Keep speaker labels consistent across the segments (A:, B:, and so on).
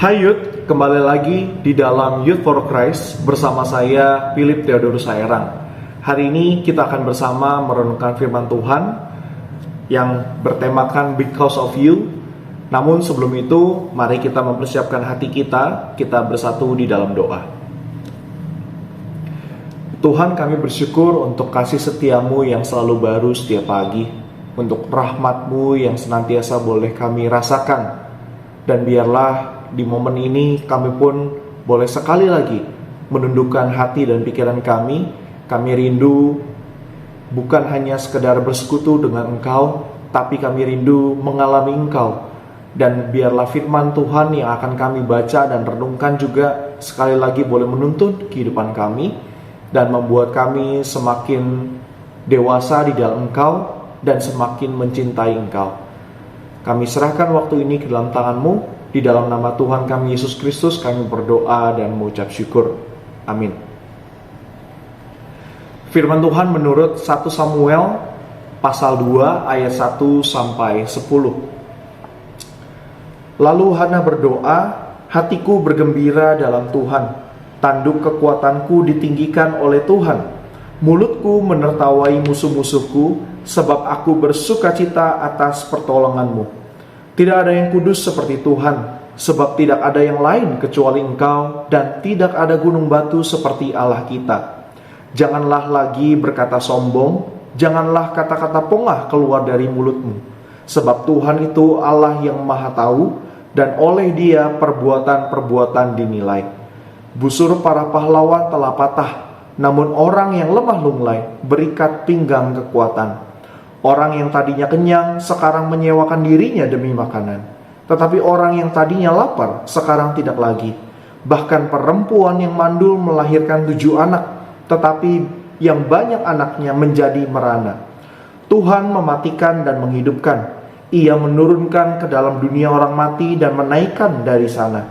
A: Hai Youth, kembali lagi di dalam Youth for Christ bersama saya Philip Theodorus Saerang. Hari ini kita akan bersama merenungkan firman Tuhan yang bertemakan Because of You. Namun sebelum itu, mari kita mempersiapkan hati kita bersatu di dalam doa. Tuhan, kami bersyukur untuk kasih setiamu yang selalu baru setiap pagi, untuk rahmat-Mu yang senantiasa boleh kami rasakan. Dan biarlah di momen ini kami pun boleh sekali lagi menundukkan hati dan pikiran kami. Kami rindu bukan hanya sekedar bersekutu dengan Engkau, tapi kami rindu mengalami Engkau. Dan biarlah firman Tuhan yang akan kami baca dan renungkan juga sekali lagi boleh menuntun kehidupan kami dan membuat kami semakin dewasa di dalam Engkau dan semakin mencintai Engkau. Kami serahkan waktu ini ke dalam tangan-Mu. Di dalam nama Tuhan kami Yesus Kristus kami berdoa dan mengucap syukur. Amin. Firman Tuhan menurut 1 Samuel pasal 2 ayat 1 sampai 10. Lalu Hana berdoa, hatiku bergembira dalam Tuhan, tanduk kekuatanku ditinggikan oleh Tuhan. Mulutku menertawai musuh-musuhku, sebab aku bersukacita atas pertolongan-Mu. Tidak ada yang kudus seperti Tuhan, sebab tidak ada yang lain kecuali Engkau, dan tidak ada gunung batu seperti Allah kita. Janganlah lagi berkata sombong, janganlah kata-kata pongah keluar dari mulutmu, sebab Tuhan itu Allah yang maha tahu, dan oleh Dia perbuatan-perbuatan dinilai. Busur para pahlawan telah patah, namun orang yang lemah lunglai berikat pinggang kekuatan. Orang yang tadinya kenyang sekarang menyewakan dirinya demi makanan. Tetapi orang yang tadinya lapar sekarang tidak lagi. Bahkan perempuan yang mandul melahirkan 7 anak, tetapi yang banyak anaknya menjadi merana. Tuhan mematikan dan menghidupkan. Ia menurunkan ke dalam dunia orang mati dan menaikkan dari sana.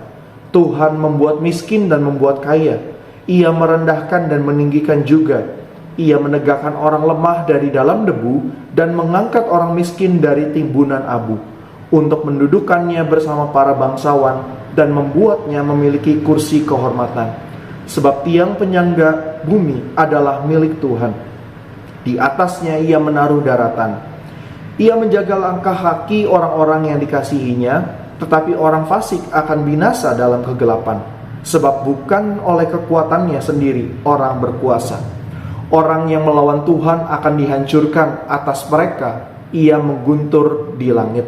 A: Tuhan membuat miskin dan membuat kaya. Ia merendahkan dan meninggikan juga. Ia menegakkan orang lemah dari dalam debu dan mengangkat orang miskin dari timbunan abu, untuk mendudukannya bersama para bangsawan dan membuatnya memiliki kursi kehormatan. Sebab tiang penyangga bumi adalah milik Tuhan. Di atasnya ia menaruh daratan. Ia menjaga langkah kaki orang-orang yang dikasihinya, tetapi orang fasik akan binasa dalam kegelapan. Sebab bukan oleh kekuatannya sendiri orang berkuasa. Orang yang melawan Tuhan akan dihancurkan atas mereka. Ia mengguntur di langit.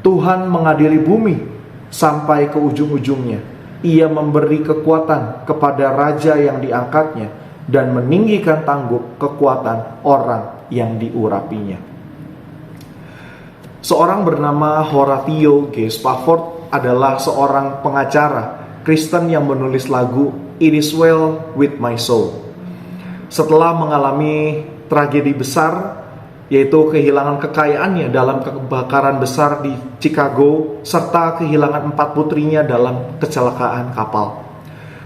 A: Tuhan mengadili bumi sampai ke ujung-ujungnya. Ia memberi kekuatan kepada raja yang diangkatnya dan meninggikan tangguh kekuatan orang yang diurapinya. Seorang bernama Horatio G. Spafford adalah seorang pengacara Kristen yang menulis lagu It Is Well With My Soul. Setelah mengalami tragedi besar, yaitu kehilangan kekayaannya dalam kebakaran besar di Chicago, serta kehilangan 4 putrinya dalam kecelakaan kapal.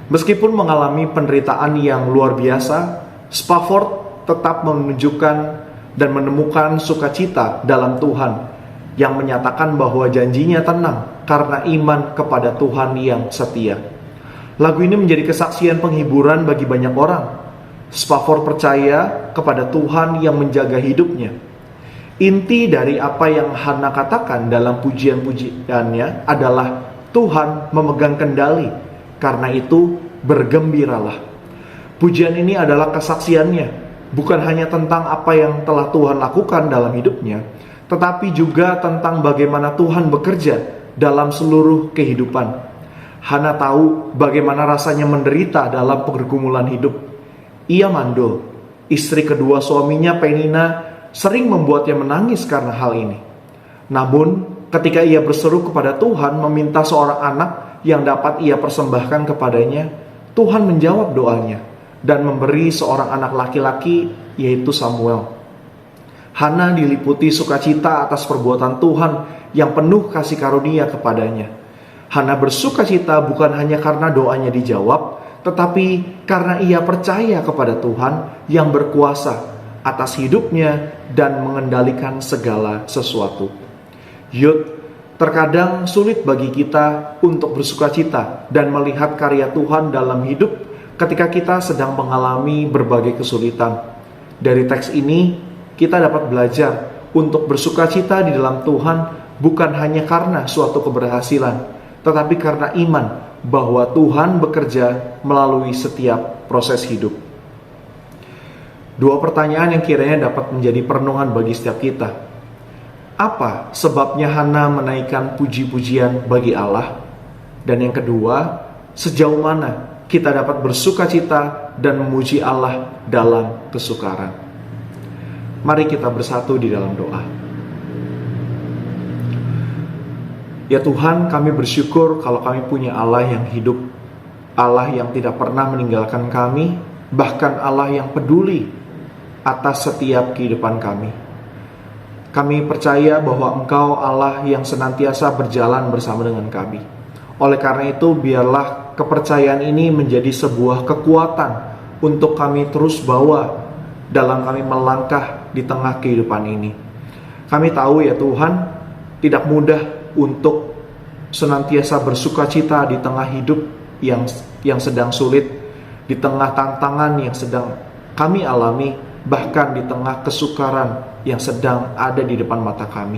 A: Meskipun mengalami penderitaan yang luar biasa, Spafford tetap menunjukkan dan menemukan sukacita dalam Tuhan, yang menyatakan bahwa janjinya tenang karena iman kepada Tuhan yang setia. Lagu ini menjadi kesaksian penghiburan bagi banyak orang. Spafford percaya kepada Tuhan yang menjaga hidupnya. Inti dari apa yang Hana katakan dalam pujian-pujiannya adalah Tuhan memegang kendali. Karena itu bergembiralah. Pujian ini adalah kesaksiannya, bukan hanya tentang apa yang telah Tuhan lakukan dalam hidupnya, tetapi juga tentang bagaimana Tuhan bekerja dalam seluruh kehidupan. Hana tahu bagaimana rasanya menderita dalam pergumulan hidup. Ia mandul. Istri kedua suaminya, Penina, sering membuatnya menangis karena hal ini. Namun, ketika ia berseru kepada Tuhan meminta seorang anak yang dapat ia persembahkan kepadanya, Tuhan menjawab doanya dan memberi seorang anak laki-laki, yaitu Samuel. Hana diliputi sukacita atas perbuatan Tuhan yang penuh kasih karunia kepadanya. Hana bersukacita bukan hanya karena doanya dijawab, tetapi karena ia percaya kepada Tuhan yang berkuasa atas hidupnya dan mengendalikan segala sesuatu. Youth, Terkadang sulit bagi kita untuk bersukacita dan melihat karya Tuhan dalam hidup ketika kita sedang mengalami berbagai kesulitan. Dari teks ini, kita dapat belajar untuk bersukacita di dalam Tuhan bukan hanya karena suatu keberhasilan, tetapi karena iman bahwa Tuhan bekerja melalui setiap proses hidup. Dua pertanyaan yang kiranya dapat menjadi perenungan bagi setiap kita. Apa sebabnya Hana menaikkan puji-pujian bagi Allah? Dan yang kedua, sejauh mana kita dapat bersukacita dan memuji Allah dalam kesukaran? Mari kita bersatu di dalam doa. Ya Tuhan, kami bersyukur kalau kami punya Allah yang hidup, Allah yang tidak pernah meninggalkan kami, bahkan Allah yang peduli atas setiap kehidupan kami. Kami percaya bahwa Engkau Allah yang senantiasa berjalan bersama dengan kami. Oleh karena itu, biarlah kepercayaan ini menjadi sebuah kekuatan untuk kami terus bawa dalam kami melangkah di tengah kehidupan ini. Kami tahu ya Tuhan, tidak mudah untuk senantiasa bersukacita di tengah hidup yang sedang sulit, di tengah tantangan yang sedang kami alami, bahkan di tengah kesukaran yang sedang ada di depan mata kami.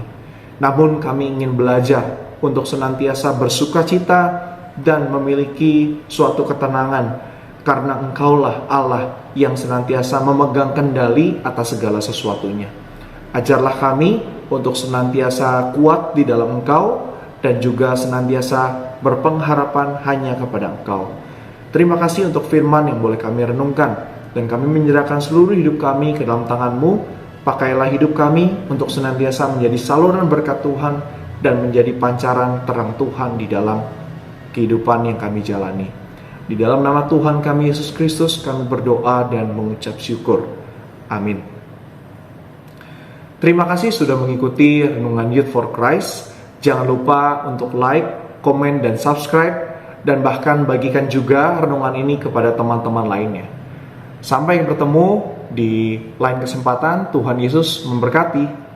A: Namun kami ingin belajar untuk senantiasa bersukacita dan memiliki suatu ketenangan, karena Engkaulah Allah yang senantiasa memegang kendali atas segala sesuatunya. Ajarlah kami untuk senantiasa kuat di dalam Engkau dan juga senantiasa berpengharapan hanya kepada Engkau. Terima kasih untuk firman yang boleh kami renungkan, dan kami menyerahkan seluruh hidup kami ke dalam tangan-Mu. Pakailah hidup kami untuk senantiasa menjadi saluran berkat Tuhan dan menjadi pancaran terang Tuhan di dalam kehidupan yang kami jalani. Di dalam nama Tuhan kami Yesus Kristus kami berdoa dan mengucap syukur. Amin. Terima kasih sudah mengikuti Renungan Youth for Christ. Jangan lupa untuk like, komen, dan subscribe, dan bahkan bagikan juga renungan ini kepada teman-teman lainnya. Sampai bertemu di lain kesempatan. Tuhan Yesus memberkati.